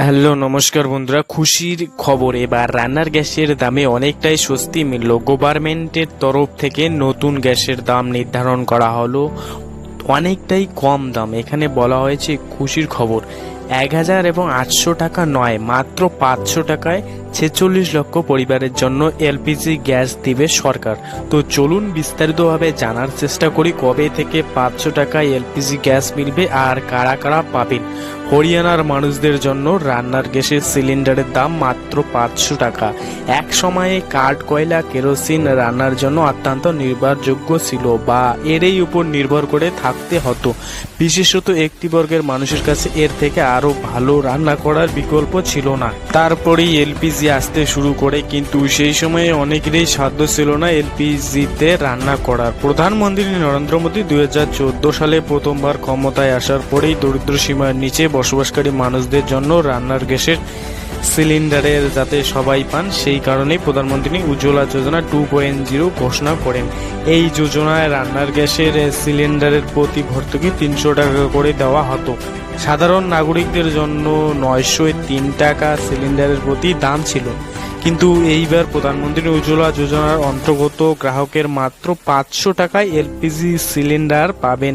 Hello নমস্কার বন্ধুরা, খুশির খবর। এবার রান্নার গ্যাসের দামে অনেকটাই স্বস্তি মিলল। গভর্নমেন্টের তরফ থেকে নতুন গ্যাসের দাম নির্ধারণ করা হলো অনেকটাই কম দাম। এখানে বলা হয়েছে খুশির খবর, 1000 এবং 800 টাকা নয়, মাত্র 500 টাকায় 46 লক্ষ পরিবারের জন্য এলপিজি গ্যাস দিবে সরকার। তো চলুন বিস্তারিতভাবে জানার চেষ্টা করি কবে থেকে 500 টাকায় এলপিজি গ্যাস মিলবে আর কারা কারা পাবেন। হরিয়ানার মানুষদের জন্য রান্নার গ্যাসের সিলিন্ডারের দাম মাত্র 500 টাকা। এক সময়ে কাঠ কয়লা কেরোসিন রান্নার জন্য অত্যন্ত নির্ভরযোগ্য ছিল বা এরই উপর নির্ভর করে থাকতে হতো। বিশেষত একটি বর্গের মানুষের কাছে এর থেকে আরো ভালো রান্না করার বিকল্প ছিল না। তারপরেই এলপিজি আসতে শুরু করে, কিন্তু সেই সময়ে অনেকেরই সাধ্য ছিল না এলপিজিতে রান্না করার। প্রধানমন্ত্রী নরেন্দ্র মোদী 2014 সালে প্রথমবার ক্ষমতায় আসার পরেই দরিদ্র সীমার নিচে বসবাসকারী মানুষদের জন্য রান্নার গ্যাসের সিলিন্ডারের যাতে সবাই পান, সেই কারণেই প্রধানমন্ত্রী উজ্জ্বলা যোজনা 2.0 ঘোষণা করেন। এই যোজনায় রান্নার গ্যাসের সিলিন্ডারের প্রতি ভর্তুকি 300 টাকা করে দেওয়া হতো। সাধারণ নাগরিকদের জন্য 903 টাকা সিলিন্ডারের প্রতি দাম ছিল। কিন্তু এইবার প্রধানমন্ত্রী উজ্জ্বলা যোজনার অন্তর্গত গ্রাহকের মাত্র 500 টাকায় এলপিজি সিলিন্ডার পাবেন,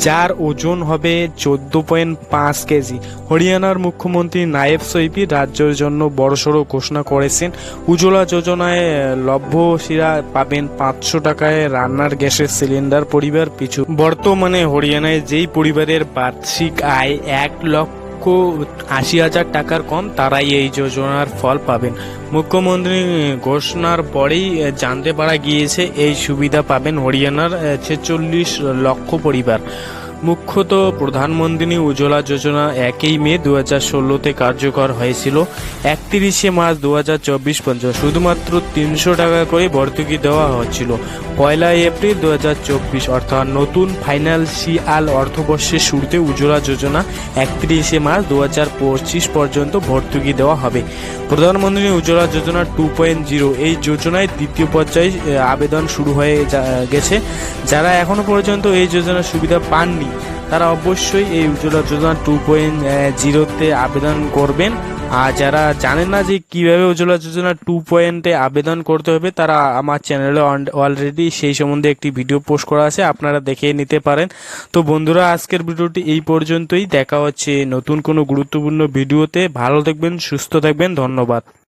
যার ওজন হবে 14.5 কেজি। হরিয়ানার মুখ্যমন্ত্রী নায়েব সৈফি রাজ্যের জন্য বড়সড় ঘোষণা করেছেন। উজ্জ্বলা যোজনায় লভ্যশীরা পাবেন 500 টাকায় রান্নার গ্যাসের সিলিন্ডার পরিবার পিছু। বর্তমানে হরিয়ানায় যেই পরিবারের বার্ষিক আয় 1,80,000 টাকার কম, তারাই এই যোজনার ফল পাবেন। মুখ্যমন্ত্রী ঘোষণার পরেই জানতে পারা গিয়েছে এই সুবিধা পাবেন হরিয়ানার 46 লক্ষ পরিবার। মুখ্যত প্রধানমন্ত্রী উজ্জ্বলা যোজনা 1 মে 2016-তে কার্যকর হয়েছিল। 31 মার্চ 2024 পর্যন্ত শুধুমাত্র 300 টাকা করে ভর্তুকি দেওয়া হচ্ছিল। 1 এপ্রিল 2024 অর্থাৎ নতুন ফাইন্যান্সিয়াল অর্থবর্ষের শুরুতে উজ্জ্বলা যোজনা 31 মার্চ 2025 পর্যন্ত ভর্তুকি দেওয়া হবে। প্রধানমন্ত্রী উজ্জ্বলা যোজনা 2.0 এই যোজনায় দ্বিতীয় পর্যায়ে আবেদন শুরু হয়ে গেছে। যারা এখনো পর্যন্ত এই যোজনার সুবিধা পাননি, তারা অবশ্যই এই উজ্জ্বলা যোজনা 2.0-তে আবেদন করবেন। আর যারা জানেন না যে কিভাবে উজ্জ্বলা যোজনা 2.0-এ আবেদন করতে হবে, তারা আমার চ্যানেলে অলরেডি সেই সম্বন্ধে একটি ভিডিও পোস্ট করা আছে, আপনারা দেখে নিতে পারেন। তো বন্ধুরা, আজকের ভিডিওটি এই পর্যন্তই। দেখা হচ্ছে নতুন কোনো গুরুত্বপূর্ণ ভিডিওতে। ভালো থাকবেন, সুস্থ থাকবেন, ধন্যবাদ।